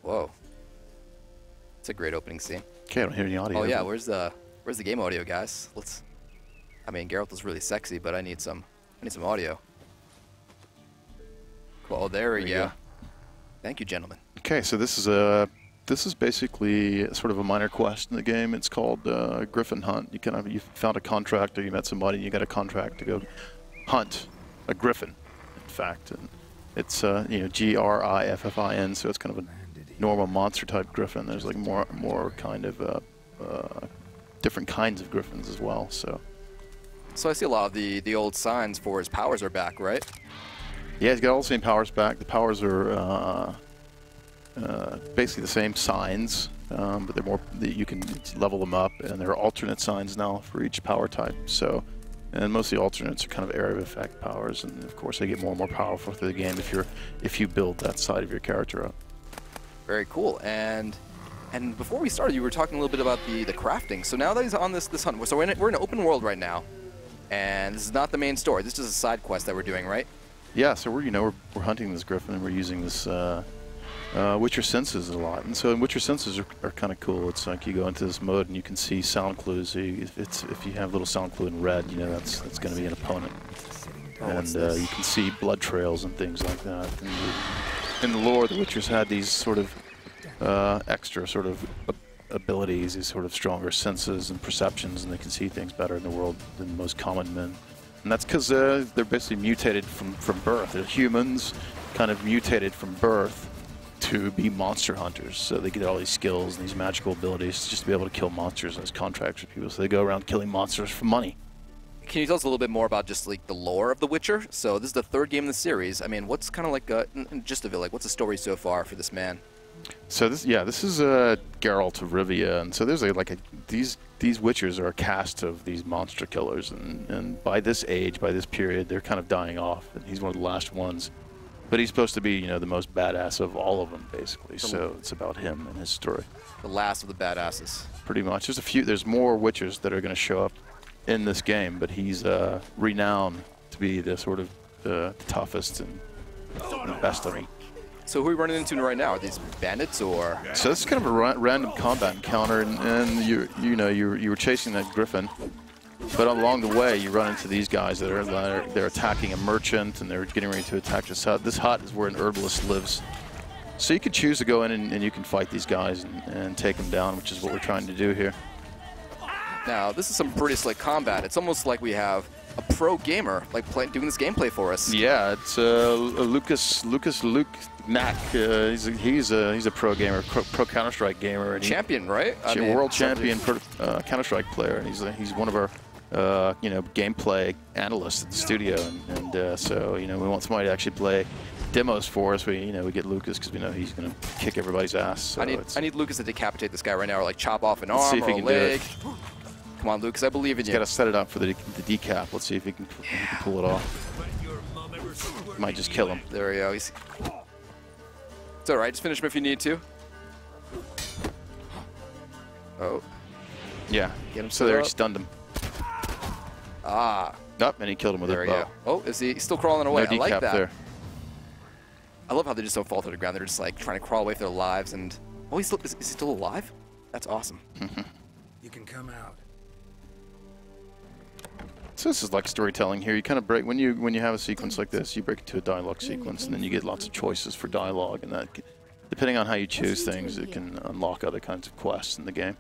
Whoa. It's a great opening scene. Okay, I don't hear any audio. Oh yeah, where's the game audio, guys? I mean, Geralt is really sexy, but I need some audio. Cool. Oh, there we go. Thank you, gentlemen. Okay, so this is basically sort of a minor quest in the game. It's called Griffin Hunt. You found a contract, or you met somebody, and you got a contract to go hunt a griffin. In fact, and it's Griffin, so it's kind of a normal monster type griffin. There's like more kind of different kinds of griffins as well. So I see a lot of the old signs for his powers are back, right? Yeah, he's got all the same powers back. The powers are basically the same signs, but they're more. You can level them up, and there are alternate signs now for each power type. So, and most of the alternates are kind of area of effect powers, and of course they get more and more powerful through the game if you build that side of your character up. Very cool. And before we started, you were talking a little bit about the crafting. So now that he's on this hunt, so we're in an open world right now, and this is not the main story. This is a side quest that we're doing, right? Yeah. So we're hunting this griffin, and we're using this Witcher senses a lot. And so Witcher senses are kind of cool. It's like you go into this mode and you can see sound clues. So if you have a little sound clue in red, you know that's going to be an opponent. And you can see blood trails and things like that. And in the lore, the Witchers had these sort of extra sort of abilities, these sort of stronger senses and perceptions, and they can see things better in the world than most common men. And that's because they're basically mutated from birth. They're humans, kind of mutated from birth to be monster hunters. So they get all these skills and these magical abilities just to be able to kill monsters as contracts with people. So they go around killing monsters for money. Can you tell us a little bit more about just like the lore of The Witcher? So this is the third game in the series. I mean, what's kind of like gist of it? Like, what's the story so far for this man? So this is Geralt of Rivia, and so there's these Witchers are a cast of these monster killers, and by this age, by this period, they're kind of dying off, and he's one of the last ones. But he's supposed to be, the most badass of all of them, basically. So it's about him and his story. The last of the badasses. Pretty much. There's more Witchers that are going to show up in this game, but he's renowned to be the sort of the toughest and best of them. So who are we running into right now? Are these bandits or? So this is kind of a random combat encounter, and you were chasing that griffin, but along the way you run into these guys they're attacking a merchant, and they're getting ready to attack this hut. This hut is where an herbalist lives. So you can choose to go in and you can fight these guys and take them down, which is what we're trying to do here. Now this is some pretty slick combat. It's almost like we have a pro gamer doing this gameplay for us. Yeah, it's Luke Mack. He's a pro gamer, pro Counter-Strike gamer, and champion, right? World champion Counter-Strike player, and he's one of our gameplay analysts at the studio, and so we want somebody to actually play demos for us. We get Lucas because we know he's going to kick everybody's ass. So I need Lucas to decapitate this guy right now, or like chop off an arm or a leg. Come on, Lucas, I believe in you. He's got to set it up for the decap. Let's see if he can pull it off. Might just kill him. There we go. It's all right. Just finish him if you need to. Oh. Yeah. Get him. So there, he stunned him. Ah. Up, and he killed him with a bow. Oh, is he still crawling away? No decap I like that. there. I love how they just don't fall to the ground. They're just like trying to crawl away for their lives. And oh, is he still alive? That's awesome. You can come out. So this is like storytelling here. You kind of break when you have a sequence like this. You break it to a dialogue sequence, and then you get lots of choices for dialogue, and that, depending on how you choose things, it can unlock other kinds of quests in the game.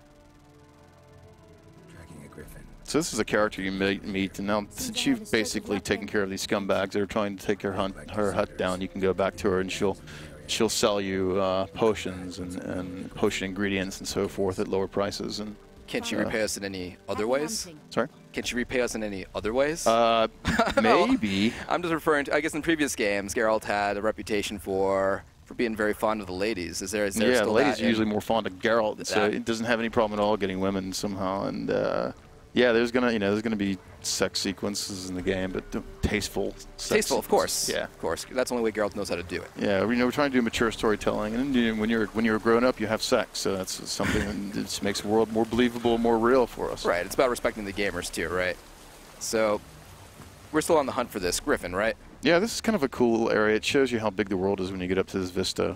Tracking a griffin. So this is a character you meet, and now since you've basically taken care of these scumbags that are trying to take her hut down, you can go back to her, and she'll sell you potions and potion ingredients and so forth at lower prices. And can't she repay us in any other ways? Sorry? Can she repay us in any other ways? Maybe. I'm just referring to, I guess in previous games, Geralt had a reputation for being very fond of the ladies. Is there yeah, still the ladies that are usually more fond of Geralt, so it doesn't have any problem at all getting women somehow. And yeah, there's gonna be sex sequences in the game, but tasteful. Tasteful, of course. Yeah, of course. That's the only way Geralt knows how to do it. Yeah, we're trying to do mature storytelling, and when you're grown up, you have sex, so that's something that just makes the world more believable, more real for us. Right. It's about respecting the gamers too, right? So we're still on the hunt for this griffin, right? Yeah, this is kind of a cool area. It shows you how big the world is when you get up to this vista.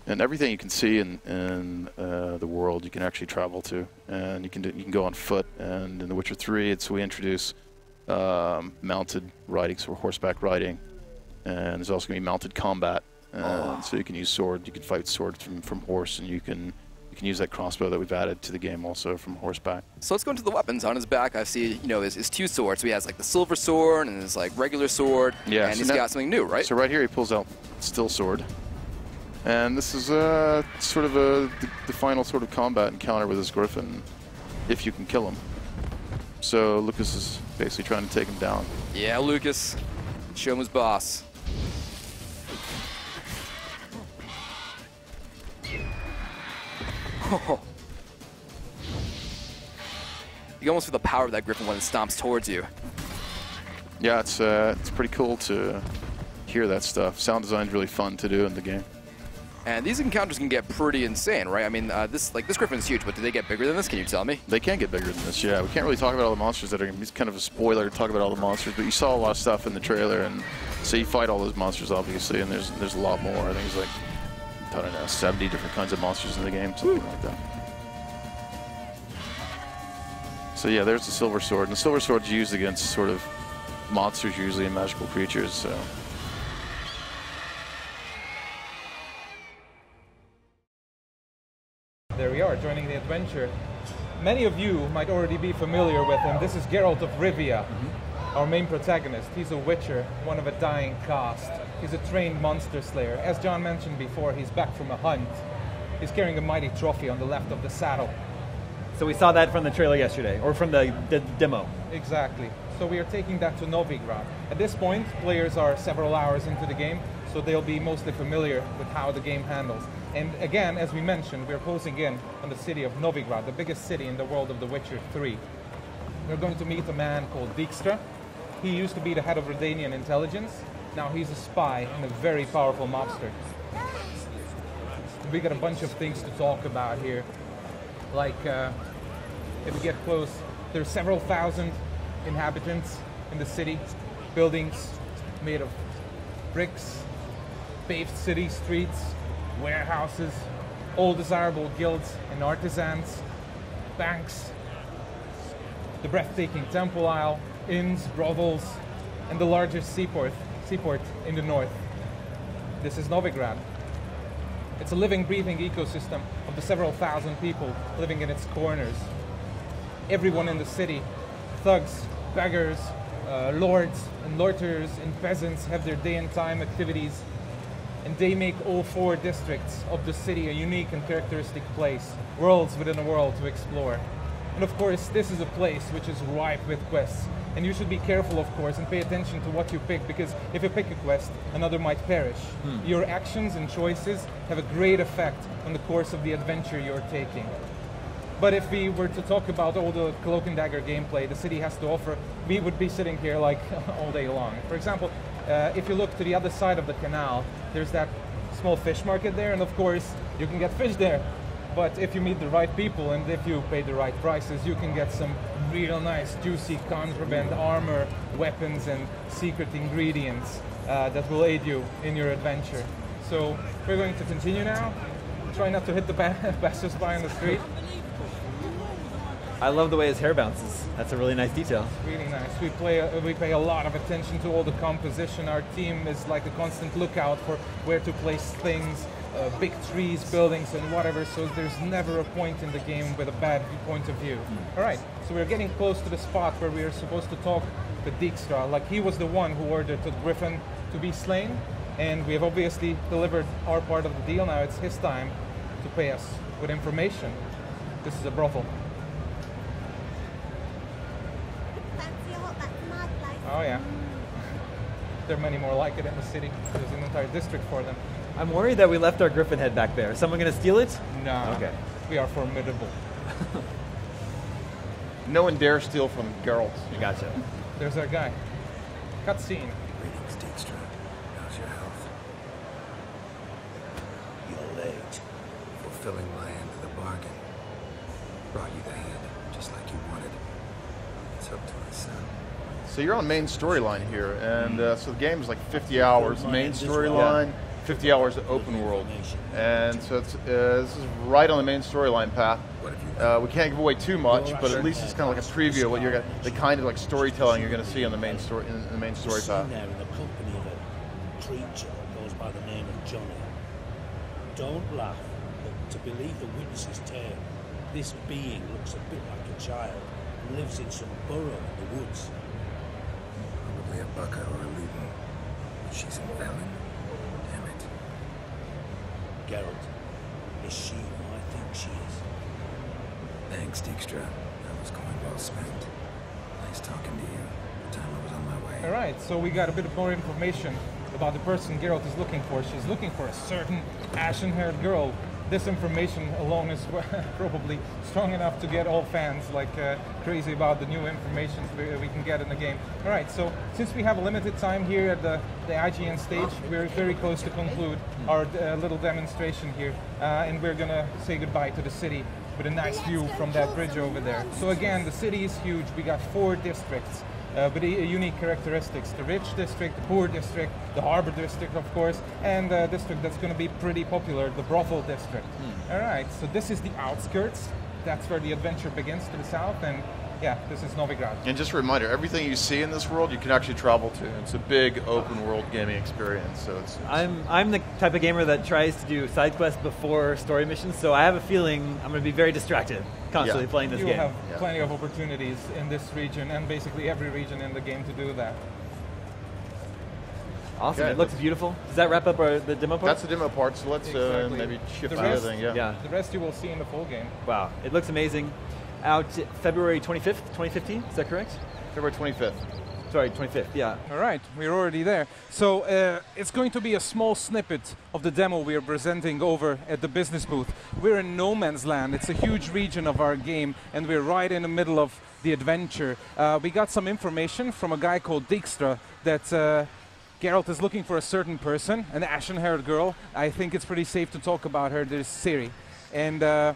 And everything you can see in the world, you can actually travel to, and you can go on foot. And in The Witcher 3, we introduce mounted riding, so horseback riding, and there's also going to be mounted combat. So you can use sword, you can fight sword from horse, and you can use that crossbow that we've added to the game also from horseback. So let's go into the weapons. On his back, I see, you know, his two swords. So he has like the silver sword and his like regular sword. Yeah, and so he's got something new, right? So right here he pulls out still sword. And this is sort of the final sort of combat encounter with this griffin, if you can kill him. So Lucas is basically trying to take him down. Yeah, Lucas. Show him his boss. You almost feel the power of that griffin when it stomps towards you. Yeah, it's pretty cool to hear that stuff. Sound design's really fun to do in the game. And these encounters can get pretty insane, right? I mean, this griffin is huge, but do they get bigger than this? Can you tell me? They can get bigger than this, yeah. We can't really talk about all the monsters that are going to be kind of a spoiler to talk about all the monsters, but you saw a lot of stuff in the trailer, and so you fight all those monsters, obviously, and there's a lot more. I think there's like, I don't know, 70 different kinds of monsters in the game, something like that. So yeah, there's the silver sword, and the silver sword's used against sort of monsters usually and magical creatures, so. There we are, joining the adventure. Many of you might already be familiar with him. This is Geralt of Rivia, our main protagonist. He's a witcher, one of a dying caste. He's a trained monster slayer. As John mentioned before, he's back from a hunt. He's carrying a mighty trophy on the left of the saddle. So we saw that from the trailer yesterday, or from the demo. Exactly. So we are taking that to Novigrad. At this point, players are several hours into the game, so they'll be mostly familiar with how the game handles. And again, as we mentioned, we're closing in on the city of Novigrad, the biggest city in the world of The Witcher 3. We're going to meet a man called Dijkstra. He used to be the head of Redanian intelligence. Now he's a spy and a very powerful mobster. We got a bunch of things to talk about here. Like, if we get close, there's several thousand inhabitants in the city, buildings made of bricks, paved city streets, warehouses, all desirable guilds and artisans, banks, the breathtaking Temple Isle, inns, brothels, and the largest seaport in the north. This is Novigrad. It's a living, breathing ecosystem of the several thousand people living in its corners. Everyone in the city, thugs, beggars, lords and loiterers and peasants have their day and time activities, and they make all four districts of the city a unique and characteristic place, worlds within a world to explore. And of course, this is a place which is ripe with quests. And you should be careful, of course, and pay attention to what you pick, because if you pick a quest, another might perish. Your actions and choices have a great effect on the course of the adventure you're taking. But if we were to talk about all the Cloak and Dagger gameplay the city has to offer, we would be sitting here like all day long. For example, if you look to the other side of the canal, there's that small fish market there, and of course, you can get fish there. But if you meet the right people and if you pay the right prices, you can get some real nice, juicy contraband armor, weapons, and secret ingredients that will aid you in your adventure. So we're going to continue now. Try not to hit the passers-by on the street. I love the way his hair bounces. That's a really nice detail. Really nice. We pay a lot of attention to all the composition. Our team is like a constant lookout for where to place things, big trees, buildings, and whatever, so there's never a point in the game with a bad point of view. All right, so we're getting close to the spot where we are supposed to talk with Dijkstra. Like, he was the one who ordered the griffin to be slain, and we have obviously delivered our part of the deal. Now it's his time to pay us with information. This is a brothel. Oh yeah. There are many more like it in the city. There's an entire district for them. I'm worried that we left our griffin head back there. Is someone going to steal it? No. Okay. We are formidable. No one dare steal from Geralt. Gotcha. There's our guy. Cutscene. Greetings, Dijkstra. How's your health? You're late. Fulfilling my end of the bargain. Brought you the hand, just like you wanted. It's up to us, son. So you're on main storyline here, and so the game is like 50 hours. Main storyline, 50 hours of open world. And so it's, this is right on the main storyline path. We can't give away too much, but at least it's kind of like a preview of what you're gonna, the kind of like storytelling you're going to see on the main story in the main story path. There in the company of a creature that goes by the name of Johnny. Don't laugh, but to believe the witness's tale, this being looks a bit like a child and lives in some burrow in the woods. Probably a Bucka or a Luton. But she's in Velen. Damn it. Geralt, is she who I think she is? Thanks, Dijkstra. That was going well spent. Nice talking to you. The time I was on my way. All right, so we got a bit more information about the person Geralt is looking for. She's looking for a certain ashen-haired girl. This information alone is probably strong enough to get all fans like crazy about the new information we can get in the game. All right, so since we have a limited time here at the IGN stage, we're very close to conclude our little demonstration here, and we're gonna say goodbye to the city with a nice view from that bridge over there. So again, the city is huge. We got 4 districts. With unique characteristics: the rich district, the poor district, the harbor district, of course, and a district that's going to be pretty popular, the brothel district. All right, so this is the outskirts. That's where the adventure begins to the south, and yeah, this is Novigrad. And just a reminder, everything you see in this world, you can actually travel to. It's a big open world gaming experience. So it's I'm the type of gamer that tries to do side quests before story missions, so I have a feeling I'm going to be very distracted constantly playing this You game. will have plenty of opportunities in this region and basically every region in the game to do that. Awesome, Okay. it looks beautiful. Does that wrap up the demo part? That's the demo part. So let's Exactly. maybe shift The to the other rest- thing. Yeah. The rest you will see in the full game. Wow, it looks amazing. Out February 25th, 2015, is that correct? February 25th. Sorry, 25th, yeah. All right, we're already there. So it's going to be a small snippet of the demo we are presenting over at the business booth. We're in no man's land. It's a huge region of our game, and we're right in the middle of the adventure. We got some information from a guy called Dijkstra that Geralt is looking for a certain person, an ashen-haired girl. I think it's pretty safe to talk about her. There's Ciri. And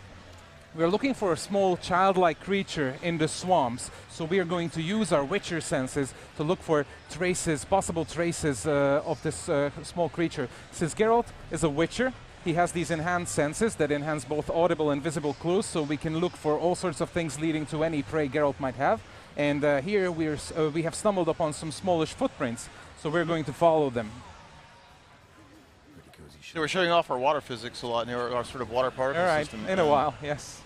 we're looking for a small childlike creature in the swamps, so we are going to use our Witcher senses to look for traces, possible traces of this small creature. Since Geralt is a Witcher, he has these enhanced senses that enhance both audible and visible clues, so we can look for all sorts of things leading to any prey Geralt might have. And here we have stumbled upon some smallish footprints, so we're going to follow them. So we're showing off our water physics a lot, and our sort of water particle All right, system. in a while, yes.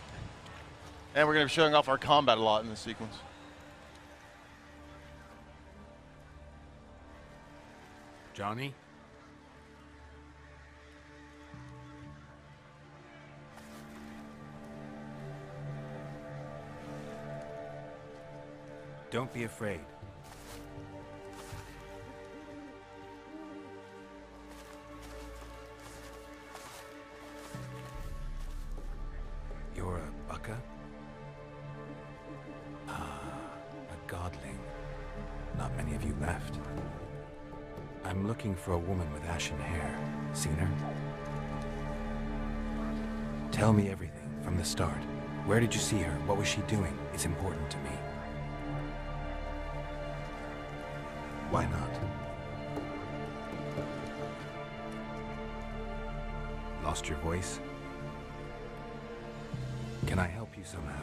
And we're going to be showing off our combat a lot in this sequence. Johnny? Don't be afraid. You're a Bucka? Ah, a godling. Not many of you left. I'm looking for a woman with ashen hair. Seen her? Tell me everything from the start. Where did you see her? What was she doing? It's important to me. Why not? Lost your voice? Can I help you somehow?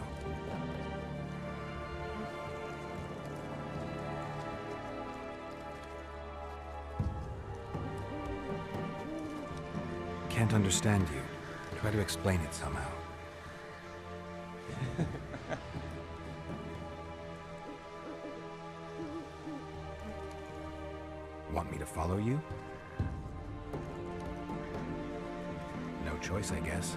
Can't understand you. Try to explain it somehow. Want me to follow you? No choice, I guess.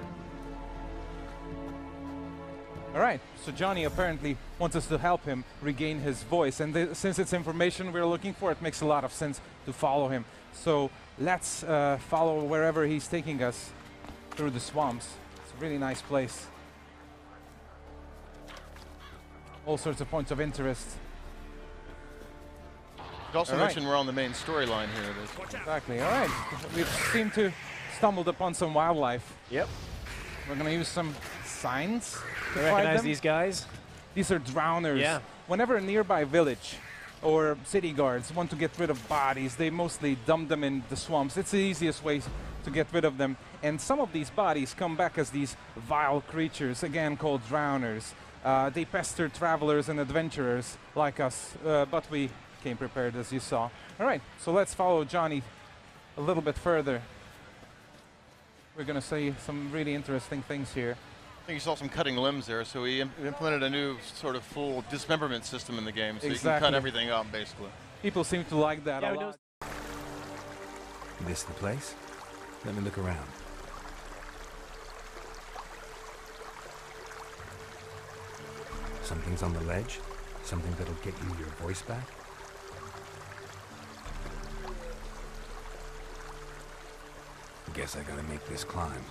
All right, so Johnny apparently wants us to help him regain his voice, and since it's information we're looking for, it makes a lot of sense to follow him. So let's follow wherever he's taking us through the swamps. It's a really nice place. All sorts of points of interest. You also All right. mentioned we're on the main storyline here. Exactly, all right. We've seemed to stumbled upon some wildlife. Yep. We're gonna use some signs to I find recognize them. these guys. These are drowners. Yeah. Whenever a nearby village or city guards want to get rid of bodies, they mostly dump them in the swamps. It's the easiest way to get rid of them. And some of these bodies come back as these vile creatures, again called drowners. They pester travelers and adventurers like us, but we came prepared, as you saw. All right, so let's follow Johnny a little bit further. We're going to see some really interesting things here. I think you saw some cutting limbs there, so we implemented a new sort of full dismemberment system in the game, so you can cut everything up, basically. People seem to like that a lot. This the place? Let me look around. Something's on the ledge? Something that'll get you your voice back? Guess I gotta make this climb.